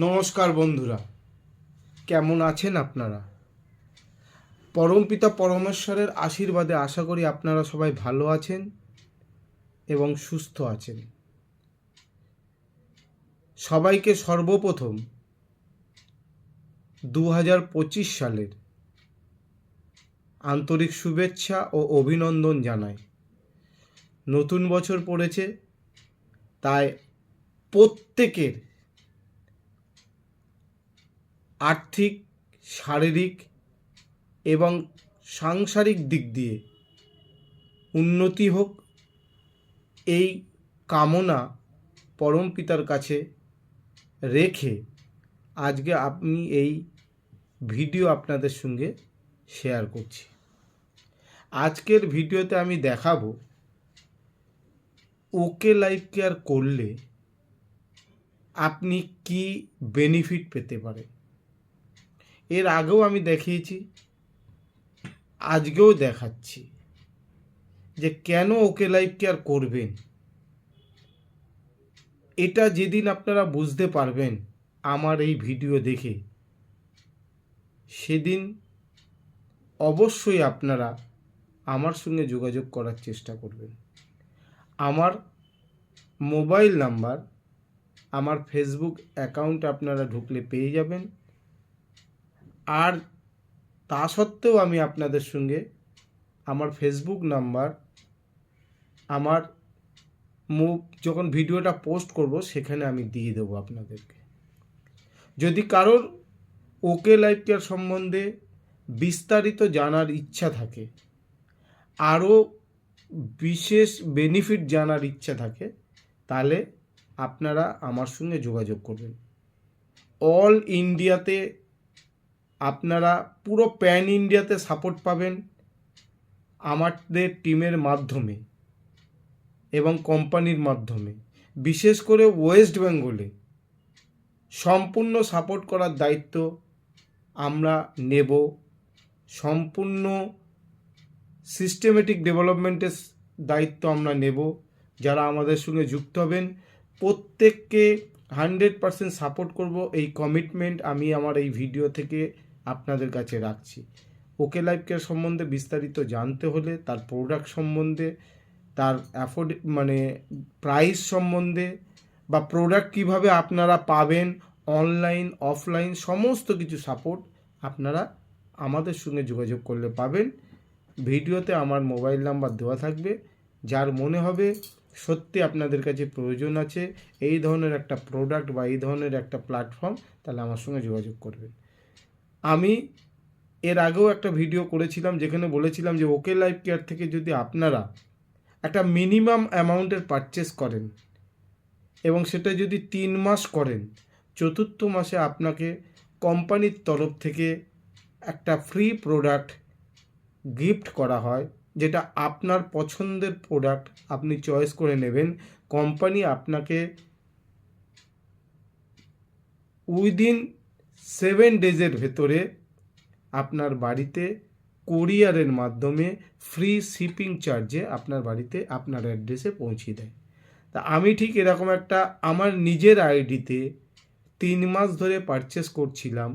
নমস্কার বন্ধুরা, কেমন আছেন আপনারা? পরমপিতা পরমেশ্বরের আশীর্বাদে আশা করি আপনারা সবাই ভালো আছেন এবং সুস্থ আছেন। সবাইকে সর্বপ্রথম 2025 সালের আন্তরিক শুভেচ্ছা ও অভিনন্দন জানাই। নতুন বছর পড়েছে, তাই প্রত্যেকের আর্থিক, শারীরিক এবং সাংসারিক দিক দিয়ে উন্নতি হোক, এই কামনা পরম পিতার কাছে রেখে আজকে আমি এই ভিডিও আপনাদের সঙ্গে শেয়ার করছি। আজকের ভিডিওতে আমি দেখাবো ওকে লাইফ কেয়ার করলে আপনি কি বেনিফিট পেতে পারেন। এর আগেও আমি দেখিয়েছি, আজকেও দেখাচ্ছি যে কেন ওকে লাইফ কেয়ার করবেন। এটা যেদিন আপনারা বুঝতে পারবেন আমার এই ভিডিও দেখে, সেদিন অবশ্যই আপনারা আমার সঙ্গে যোগাযোগ করার চেষ্টা করবেন। আমার মোবাইল নাম্বার আমার ফেসবুক অ্যাকাউন্টে আপনারা ঢুকলে পেয়ে যাবেন। আর তা সত্ত্বেও আমি আপনাদের সঙ্গে আমার ফেসবুক নাম্বার আমার যখন ভিডিওটা পোস্ট করব সেখানে আমি দিয়ে দেবো আপনাদেরকে। যদি কারোর ওকে লাইফ কেয়ার সম্বন্ধে বিস্তারিত জানার ইচ্ছা থাকে, আরও বিশেষ বেনিফিট জানার ইচ্ছা থাকে, তাহলে আপনারা আমার সঙ্গে যোগাযোগ করবেন। অল ইন্ডিয়াতে আপনারা পুরো প্যান ইন্ডিয়াতে সাপোর্ট পাবেন আমাদের টিমের মাধ্যমে এবং কোম্পানির মাধ্যমে। বিশেষ করে ওয়েস্ট বেঙ্গলে সম্পূর্ণ সাপোর্ট করার দায়িত্ব আমরা নেব। সম্পূর্ণ সিস্টেমেটিক ডেভেলপমেন্টের দায়িত্ব আমরা নেব। যারা আমাদের সঙ্গে যুক্ত হবেন প্রত্যেককে 100% সাপোর্ট করব, এই কমিটমেন্ট আমি আমার এই ভিডিও থেকে আপনাদের কাছে রাখছি। ওকে লাইফ কেয়ার সম্বন্ধে বিস্তারিত জানতে হলে, তার প্রোডাক্ট সম্বন্ধে, তার প্রাইস সম্বন্ধে, বা প্রোডাক্ট কিভাবে আপনারা পাবেন, অনলাইন অফলাইন সমস্ত কিছু সাপোর্ট আপনারা আমাদের সঙ্গে যোগাযোগ করলে পাবেন। ভিডিওতে আমার মোবাইল নাম্বার দেওয়া থাকবে। যার মনে হবে সত্যি আপনাদের কাছে প্রয়োজন আছে এই ধরনের একটা প্রোডাক্ট বা এই ধরনের একটা প্ল্যাটফর্ম, তাহলে আমার সঙ্গে যোগাযোগ করবেন। আমি এর আগেও একটা ভিডিও করেছিলাম যেখানে বলেছিলাম যে ওকে লাইফ কেয়ার থেকে যদি আপনারা একটা মিনিমাম অ্যামাউন্টের পারচেস করেন এবং সেটা যদি 3 মাস করেন, চতুর্থ মাসে আপনাকে কোম্পানির তরফ থেকে একটা ফ্রি প্রোডাক্ট গিফট করা হয়, যেটা আপনার পছন্দের প্রোডাক্ট আপনি চয়েস করে নেবেন। কোম্পানি আপনাকে উইদিন 7 ডেজের ভেতরে আপনার বাড়িতে কোরিয়ারের মাধ্যমে ফ্রি শিপিং চার্জে আপনার বাড়িতে আপনার অ্যাড্রেসে পৌঁছে দেয়। তা আমি ঠিক এরকম একটা আমার নিজের আইডিতে 3 মাস ধরে পারচেস করছিলাম।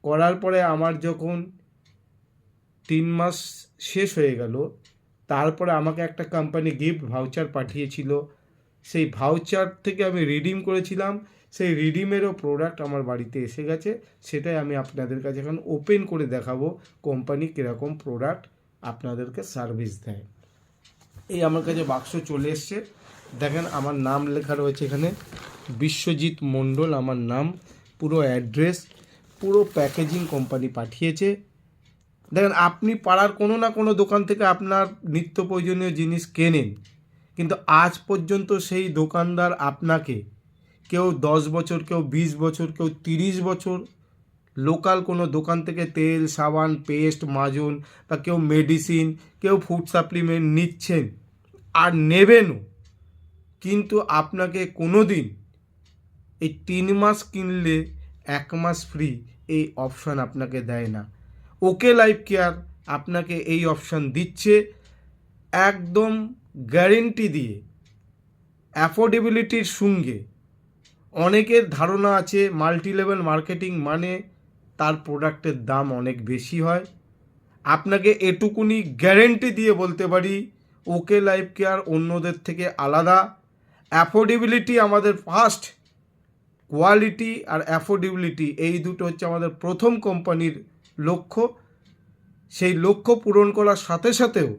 করার পরে আমার যখন 3 মাস শেষ হয়ে গেল, তারপরে আমাকে একটা কোম্পানি গিফট ভাউচার পাঠিয়েছিল। সেই ভাউচার থেকে আমি রিডিম করেছিলাম, সেই রিডিমেরও প্রোডাক্ট আমার বাড়িতে এসে গেছে। সেটাই আমি আপনাদের কাছে এখন ওপেন করে দেখাবো কোম্পানি কীরকম প্রোডাক্ট আপনাদেরকে সার্ভিস দেয়। এই আমার কাছে বাক্স চলে এসছে, দেখেন আমার নাম লেখা রয়েছে এখানে, বিশ্বজিৎ মণ্ডল আমার নাম, পুরো অ্যাড্রেস, পুরো প্যাকেজিং কোম্পানি পাঠিয়েছে। দেখেন, আপনি পাড়ার কোনো না কোনো দোকান থেকে আপনার নিত্য প্রয়োজনীয় জিনিস কেনেন, কিন্তু আজ পর্যন্ত সেই দোকানদার আপনাকে, কেউ 10 বছর, কেউ 20 বছর, কেউ 30 বছর লোকাল কোনো দোকান থেকে তেল, সাবান, পেস্ট, মাজন, বা কেউ মেডিসিন, কেউ ফুড সাপ্লিমেন্ট নিচ্ছেন আর নেবেনও, কিন্তু আপনাকে কোনো দিন এই 3 মাস কিনলে 1 মাস ফ্রি এই অপশান আপনাকে দেয় না। ওকে লাইফ কেয়ার আপনাকে এই অপশান দিচ্ছে, একদম গ্যারেন্টি দিয়ে, অ্যাফোর্ডেবিলিটির সঙ্গে। অনেকের ধারণা আছে মাল্টি লেভেল মার্কেটিং মানে তার প্রোডাক্টের দাম অনেক বেশি হয়। আপনাকে এটুকুনি গ্যারেন্টি দিয়ে বলতে পারি ওকে লাইফ কেয়ার অন্যদের থেকে আলাদা। অ্যাফোর্ডেবিলিটি আমাদের ফার্স্ট, কোয়ালিটি আর অ্যাফোর্ডেবিলিটি এই দুটো হচ্ছে আমাদের প্রথম কোম্পানির লক্ষ্য। সেই লক্ষ্য পূরণ করার সাথে সাথেও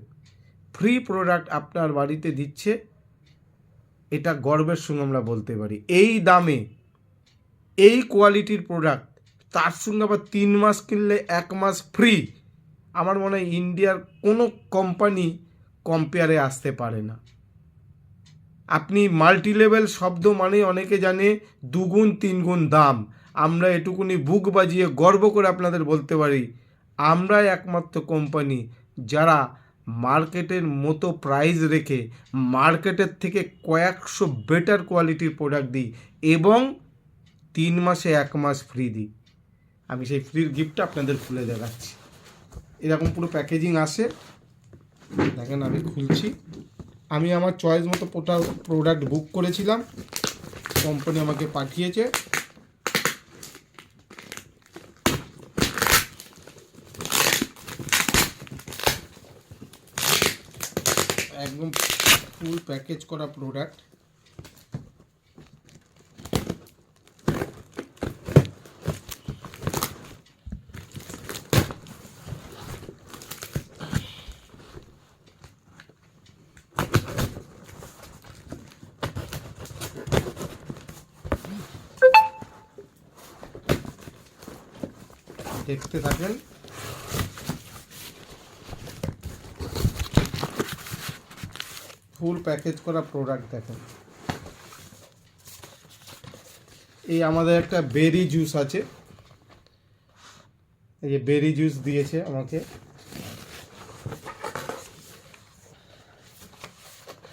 ফ্রি প্রোডাক্ট আপনার বাড়িতে দিচ্ছে, এটা গর্বের সঙ্গে আমরা বলতে পারি। এই দামে এই কোয়ালিটির প্রোডাক্ট, তার সঙ্গে আবার 3 মাস কিনলে 1 মাস ফ্রি। আমার মনে হয় ইন্ডিয়ার কোনো কোম্পানি কম্পেয়ারে আসতে পারে না। আপনি মাল্টি লেভেল শব্দ মানে অনেকে জানে 2 গুণ 3 গুণ দাম। আমরা এটুকুনি বুক বাজিয়ে গর্ব করে আপনাদের বলতে পারি আমরাই একমাত্র কোম্পানি যারা মার্কেটের মতো প্রাইস রেখে মার্কেটের থেকে কয়েকশো বেটার কোয়ালিটির প্রোডাক্ট দিই এবং 3 মাসে 1 মাস ফ্রি দিই। আমি সেই ফ্রির গিফটটা আপনাদের খুলে দেখাচ্ছি। এরকম পুরো প্যাকেজিং আসে, দেখেন আমি খুলছি। আমি আমার চয়েস মতো প্রোডাক্ট বুক করেছিলাম, কোম্পানি আমাকে পাঠিয়েছে। একদম ফুল প্যাকেজ করা প্রোডাক্ট। দেখতে থাকেন। ফুল প্যাকেজ করা প্রোডাক্ট দেখেন। এই আমাদের একটা বেরি জুস আছে, এই যে বেরি জুস দিয়েছে আমাকে,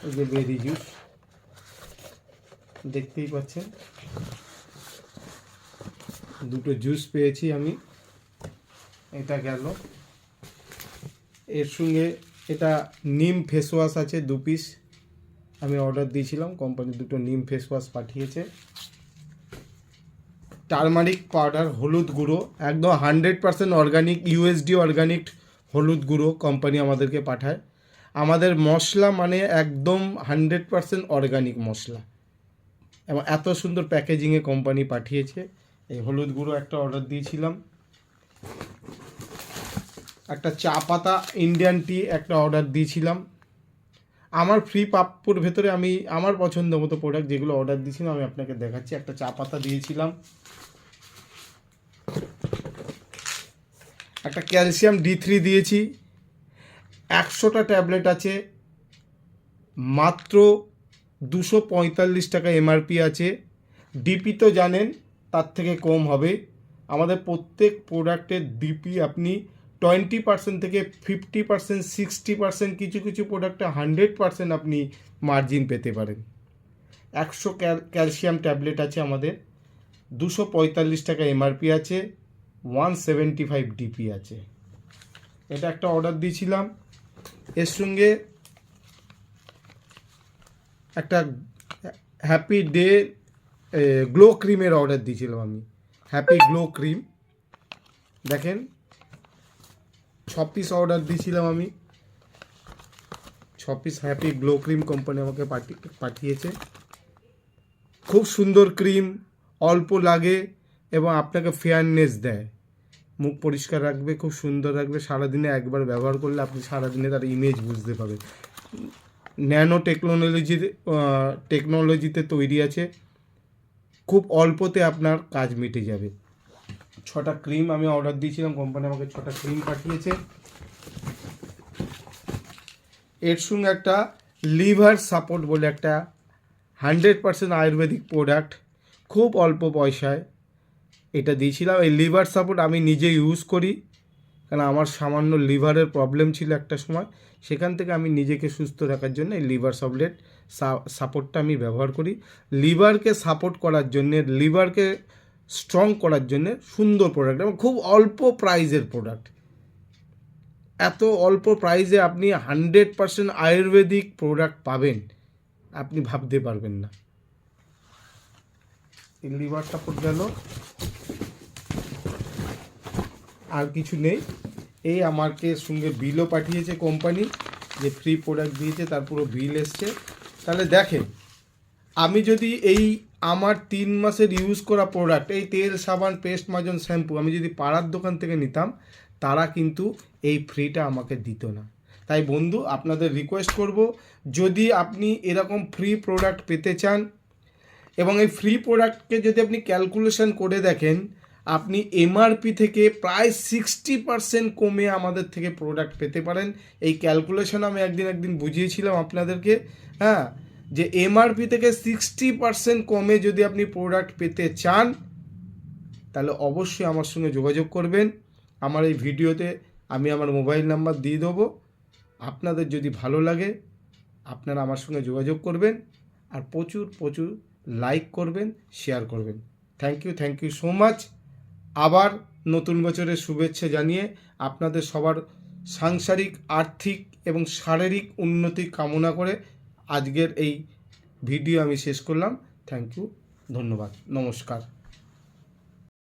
এই যে বেরি জুস দেখতেই পাচ্ছেন। দুটো জুস পেয়েছি আমি, এটা গেল। এর সঙ্গে এটা নিম ফেস ওয়াশ আছে 2 পিস, আমি অর্ডার দিয়েছিলাম, কোম্পানি 2টো নিম ফেস ওয়াশ পাঠিয়েছে। টারমারিক পাউডার, হলুদ গুঁড়ো, একদম 100% অর্গানিক, ইউএসডি অর্গানিক হলুদ গুঁড়ো কোম্পানি আমাদেরকে পাঠায়। আমাদের মশলা মানে একদম 100% অর্গানিক মশলা, এবং এত সুন্দর প্যাকেজিংয়ে কোম্পানি পাঠিয়েছে। এই হলুদ গুঁড়ো একটা অর্ডার দিয়েছিলাম। একটা চা পাতা ইন্ডিয়ান টি একটা অর্ডার দিয়েছিলাম। আমার ফ্রি পাপ্পুর ভেতরে আমি আমার পছন্দ মতো প্রোডাক্ট যেগুলো অর্ডার দিয়েছিলাম আমি আপনাকে দেখাচ্ছি। একটা চা পাতা দিয়েছিলাম, একটা ক্যালসিয়াম D3 দিয়েছি। 100টা ট্যাবলেট আছে, মাত্র 245 টাকা এমআরপি আছে। ডিপি তো জানেন তার থেকে কম হবে। আমাদের প্রত্যেক প্রোডাক্টের ডিপি আপনি 20% থেকে 50%, 60%, কিছু কিছু প্রোডাক্টে 100% আপনি মার্জিন পেতে পারেন। 100 ক্যালসিয়াম ট্যাবলেট আছে আমাদের, 245 টাকা এমআরপি আছে, 175 ডিপি আছে। এটা একটা অর্ডার দিয়েছিলাম। এর সঙ্গে একটা হ্যাপি ডে গ্লো ক্রিমের অর্ডার দিয়েছিলাম আমি, হ্যাপি গ্লো ক্রিম। দেখেন 6 পিস অর্ডার দিয়েছিলাম আমি, 6 piece happy glow cream company আমাকে পাঠিয়েছে। খুব সুন্দর ক্রিম, অল্প লাগে এবং আপনাকে ফেয়ারনেস দেয়, মুখ পরিষ্কার রাখবে, খুব সুন্দর রাখবে। সারাদিনে একবার ব্যবহার করলে আপনি সারাদিনে তার ইমেজ বুঝতে পারবেন। ন্যানো টেকনোলজিতে তৈরি আছে, খুব অল্পতে আপনার কাজ মিটে যাবে। 6টা ক্রিম আমি অর্ডার দিয়েছিলাম, কোম্পানি আমাকে 6টা ক্রিম পাঠিয়েছে। এর সঙ্গে একটা লিভার সাপোর্ট বলে একটা 100% আয়ুর্বেদিক প্রোডাক্ট, খুব অল্প পয়সায় এটা দিয়েছিলাম। এই লিভার সাপোর্ট আমি নিজে ইউজ করি, কারণ আমার সামান্য লিভারের প্রবলেম ছিল একটা সময়, সেখান থেকে আমি নিজেকে সুস্থ রাখার জন্য এই লিভার সাপোর্টটা আমি ব্যবহার করি। লিভারকে সাপোর্ট করার জন্যে, লিভারকে স্ট্রং করার জন্যে সুন্দর প্রোডাক্ট এবং খুব অল্প প্রাইজের প্রোডাক্ট। এত অল্প প্রাইজে আপনি 100% আয়ুর্বেদিক প্রোডাক্ট পাবেন, আপনি ভাবতে পারবেন না। এই লিভার সাপোর্ট গেল, আর কিছু নেই। এই আমাকে সঙ্গে বিলও পাঠিয়েছে কোম্পানি, যে ফ্রি প্রোডাক্ট দিয়েছে, তার পুরো বিল এসছে। তাহলে দেখেন, আমি যদি এই আমার 3 মাসের ইউজ করা প্রোডাক্ট, এই তেল, সাবান, পেস্ট, মাজন, শ্যাম্পু আমি যদি পাড়ার দোকান থেকে নিতাম, তারা কিন্তু এই ফ্রিটা আমাকে দিত না। তাই বন্ধু, আপনাদের রিকোয়েস্ট করব, যদি আপনি এরকম ফ্রি প্রোডাক্ট পেতে চান, এবং এই ফ্রি প্রোডাক্টকে যদি আপনি ক্যালকুলেশন করে দেখেন, আপনি এমআরপি থেকে প্রায় 60% কমে আমাদের থেকে প্রোডাক্ট পেতে পারেন। এই ক্যালকুলেশন আমি একদিন বুঝিয়েছিলাম আপনাদেরকে, হ্যাঁ, যে এমআরপি থেকে 60% কমে যদি আপনি প্রোডাক্ট পেতে চান, তাহলে অবশ্যই আমার সঙ্গে যোগাযোগ করবেন। আমার এই ভিডিওতে আমি আমার মোবাইল নাম্বার দিয়ে দেবো। আপনাদের যদি ভালো লাগে, আপনারা আমার সঙ্গে যোগাযোগ করবেন, আর প্রচুর লাইক করবেন, শেয়ার করবেন। Thank you so much. আবার নতুন বছরের শুভেচ্ছা জানিয়ে আপনাদের সবার সাংসারিক, আর্থিক এবং শারীরিক উন্নতি কামনা করে আজকের এই ভিডিও আমি শেষ করলাম। থ্যাংক ইউ, ধন্যবাদ, নমস্কার।